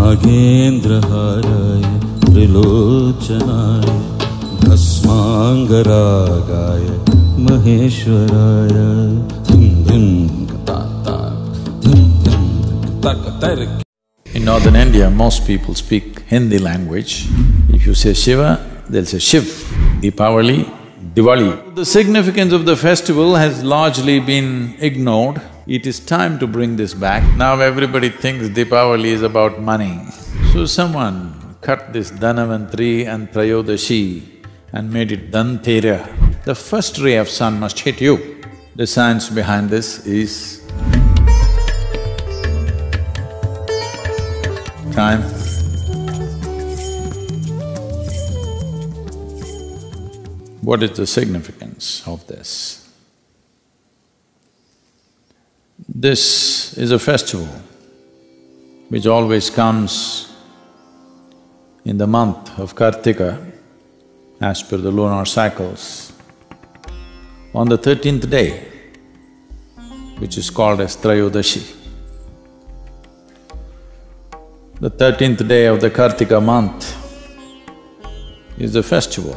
नागेन्द्रहाराय त्रिलोचनाय भस्मांगरागाय महेश्वराय धुम धुम कता धुम धुम Qatar. In northern India, most people speak Hindi language. If you say Shiva, they'll say Shiv. Deepavali, Dewali. The significance of the festival has largely been ignored. It is time to bring this back. Now everybody thinks Deepavali is about money. So someone cut this Dhanavantri and Trayodashi and made it Dhantera. The first ray of sun must hit you. The science behind this is time. What is the significance of this? This is a festival which always comes in the month of Kartika as per the lunar cycles, on the 13th day, which is called as Trayodashi. The 13th day of the Kartika month is the festival.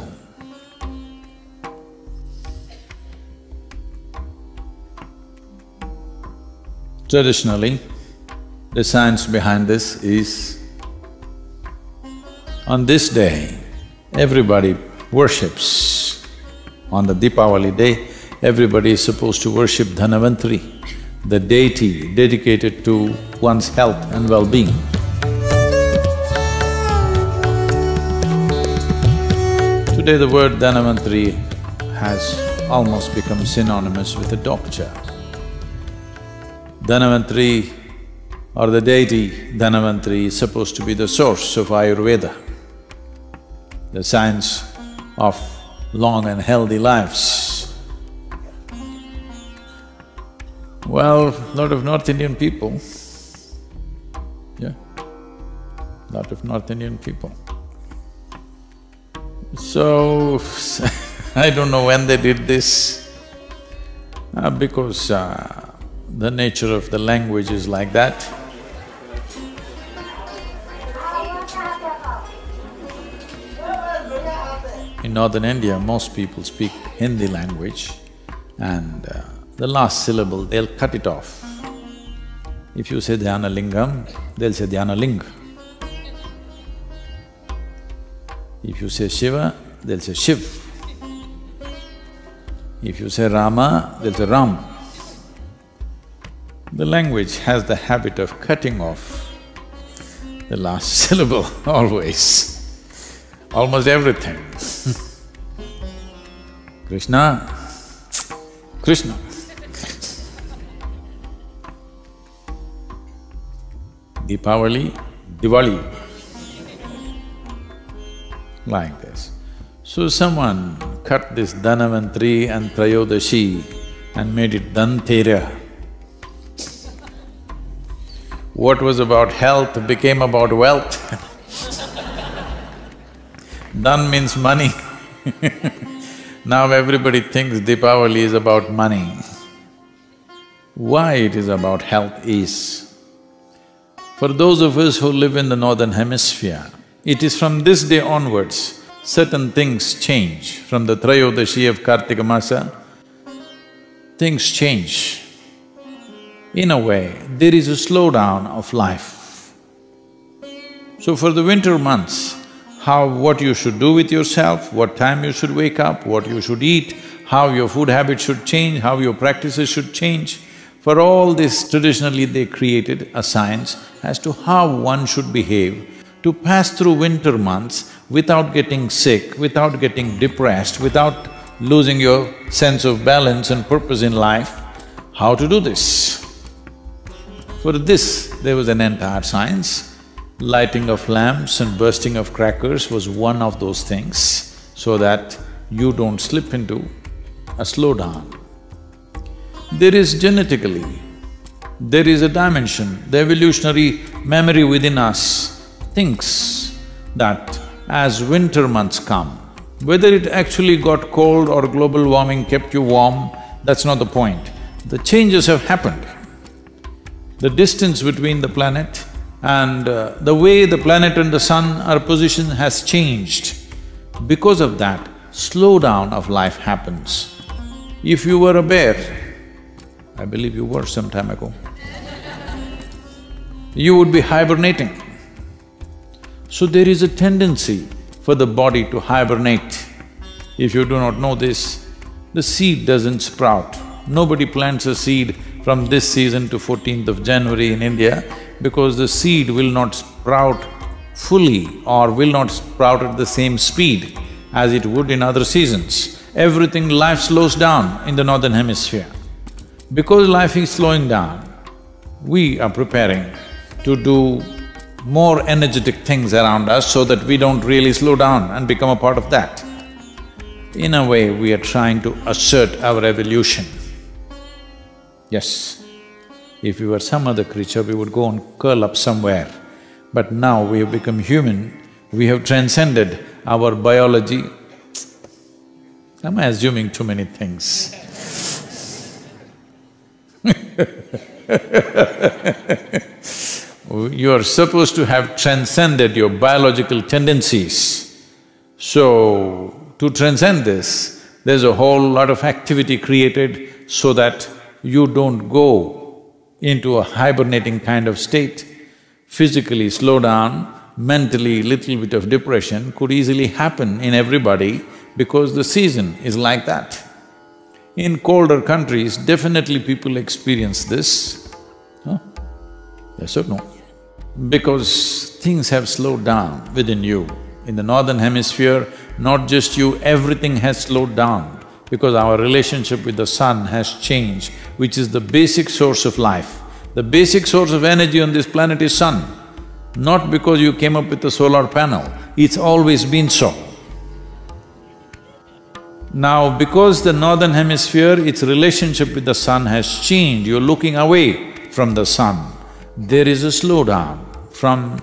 Traditionally, the science behind this is, on this day, everybody worships. On the Deepavali day, everybody is supposed to worship Dhanavantri, the deity dedicated to one's health and well-being. Today the word Dhanavantri has almost become synonymous with a doctor. Dhanavantri or the deity Dhanavantri is supposed to be the source of Ayurveda, the science of long and healthy lives. Well, lot of North Indian people, lot of North Indian people. So, I don't know when they did this, because the nature of the language is like that. In northern India, most people speak Hindi language and the last syllable, they'll cut it off. If you say Dhyana Lingam, they'll say Dhyana Ling. If you say Shiva, they'll say Shiv. If you say Rama, they'll say Ram. The language has the habit of cutting off the last syllable always, almost everything. Krishna, Krishna. Deepavali, Dewali. Like this. So someone cut this Dhanavantri and Trayodashi and made it Dhantera. What was about health became about wealth. Dhan means money. Now everybody thinks Deepavali is about money. Why it is about health is, for those of us who live in the northern hemisphere, it is from this day onwards, certain things change. From the Trayodashi of Kartika Masa, things change. In a way, there is a slowdown of life. So for the winter months, what you should do with yourself, what time you should wake up, what you should eat, how your food habits should change, how your practices should change, for all this traditionally they created a science as to how one should behave to pass through winter months without getting sick, without getting depressed, without losing your sense of balance and purpose in life. How to do this? For this, there was an entire science. Lighting of lamps and bursting of crackers was one of those things, so that you don't slip into a slowdown. There is genetically, there is a dimension, the evolutionary memory within us thinks that as winter months come, whether it actually got cold or global warming kept you warm, that's not the point. The changes have happened. The distance between the planet And the way the planet and the sun are positioned has changed. Because of that, slowdown of life happens. If you were a bear, I believe you were some time ago, you would be hibernating. So there is a tendency for the body to hibernate. If you do not know this, the seed doesn't sprout. Nobody plants a seed from this season to 14th of January in India because the seed will not sprout fully or will not sprout at the same speed as it would in other seasons. Everything, life slows down in the northern hemisphere. Because life is slowing down, we are preparing to do more energetic things around us so that we don't really slow down and become a part of that. In a way, we are trying to assert our evolution. Yes, if we were some other creature, we would go and curl up somewhere. But now we have become human, we have transcended our biology. Am I assuming too many things? You are supposed to have transcended your biological tendencies. So, to transcend this, there's a whole lot of activity created so that you don't go into a hibernating kind of state. Physically slow down, mentally little bit of depression could easily happen in everybody because the season is like that. In colder countries, definitely people experience this. Huh? Yes or no? Because things have slowed down within you. In the northern hemisphere, not just you, everything has slowed down because our relationship with the sun has changed, which is the basic source of life. The basic source of energy on this planet is sun. Not because you came up with a solar panel, it's always been so. Now, because the northern hemisphere, its relationship with the sun has changed, you're looking away from the sun. There is a slowdown from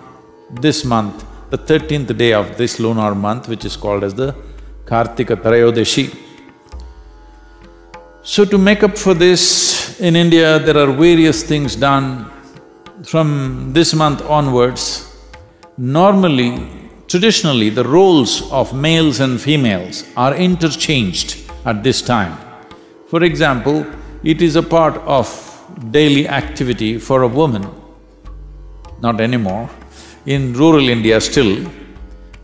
this month, the 13th day of this lunar month, which is called as the Kartika Trayodashi. So to make up for this, in India there are various things done. From this month onwards, normally, traditionally, the roles of males and females are interchanged at this time. For example, it is a part of daily activity for a woman, not anymore, in rural India still,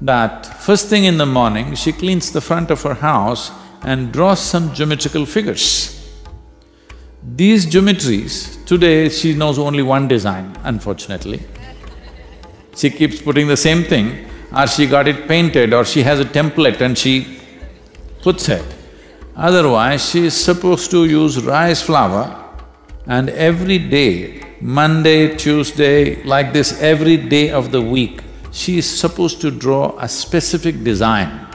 that first thing in the morning, she cleans the front of her house and draws some geometrical figures. These geometries, today she knows only one design, unfortunately. She keeps putting the same thing, or she got it painted, or she has a template and she puts it. Otherwise, she is supposed to use rice flour and every day, Monday, Tuesday, like this, every day of the week, she is supposed to draw a specific design,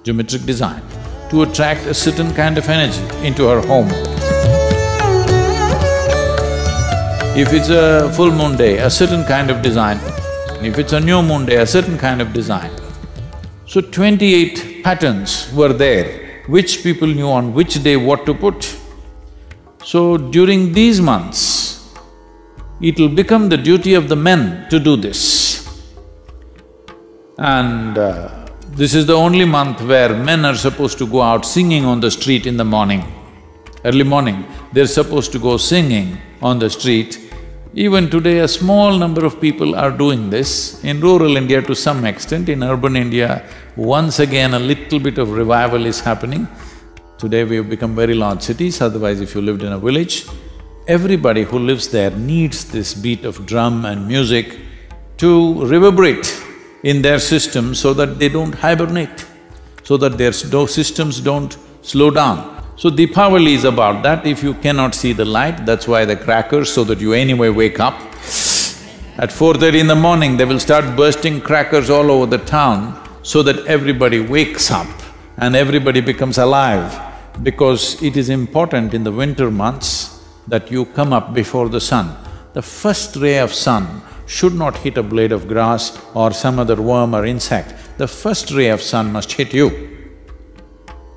geometric design, to attract a certain kind of energy into her home. If it's a full moon day, a certain kind of design. If it's a new moon day, a certain kind of design. So 28 patterns were there, which people knew on which day what to put. So during these months, it'll become the duty of the men to do this. And this is the only month where men are supposed to go out singing on the street in the morning. Early morning, they're supposed to go singing on the street. Even today, a small number of people are doing this. In rural India to some extent, in urban India, once again a little bit of revival is happening. Today we have become very large cities, otherwise if you lived in a village, everybody who lives there needs this beat of drum and music to reverberate in their system so that they don't hibernate, so that their systems don't slow down. So Deepavali is about that. If you cannot see the light, that's why the crackers, so that you anyway wake up. At 4:30 in the morning, they will start bursting crackers all over the town so that everybody wakes up and everybody becomes alive. Because it is important in the winter months that you come up before the sun. The first ray of sun should not hit a blade of grass or some other worm or insect. The first ray of sun must hit you.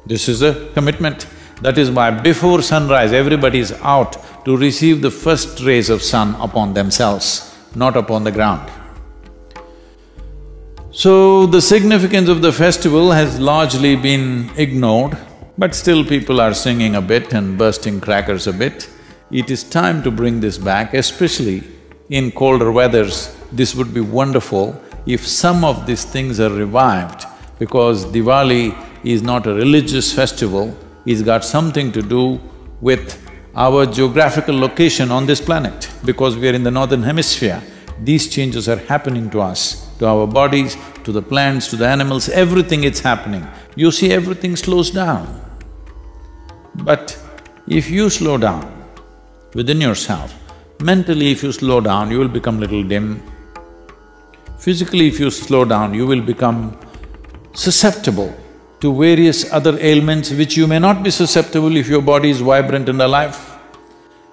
This is a commitment. That is why before sunrise, everybody is out to receive the first rays of sun upon themselves. not upon the ground. So, the significance of the festival has largely been ignored, but still people are singing a bit and bursting crackers a bit. It is time to bring this back, especially in colder weathers. This would be wonderful if some of these things are revived, because Diwali is not a religious festival, it's got something to do with our geographical location on this planet. Because we are in the northern hemisphere, these changes are happening to us, to our bodies, to the plants, to the animals, everything it's happening. You see, everything slows down. But if you slow down within yourself, mentally if you slow down, you will become little dim. Physically if you slow down, you will become susceptible to various other ailments which you may not be susceptible if your body is vibrant and alive.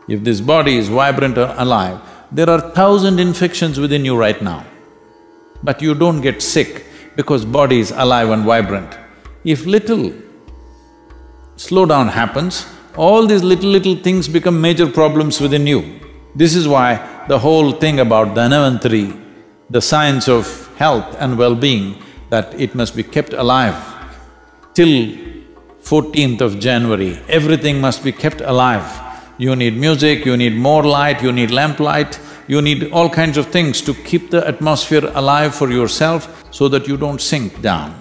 If this body is vibrant and alive, there are 1,000 infections within you right now, but you don't get sick because body is alive and vibrant. If little slowdown happens, all these little things become major problems within you. This is why the whole thing about Dhanavantari, the science of health and well-being, that it must be kept alive till 14th of January, everything must be kept alive. You need music, you need more light, you need lamplight, you need all kinds of things to keep the atmosphere alive for yourself so that you don't sink down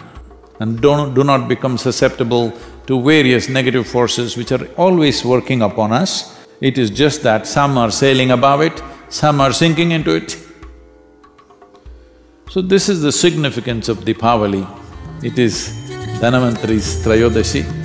and do not become susceptible to various negative forces which are always working upon us. It is just that some are sailing above it, some are sinking into it. So this is the significance of Deepavali. It is Dhanavantari's Trayodashi.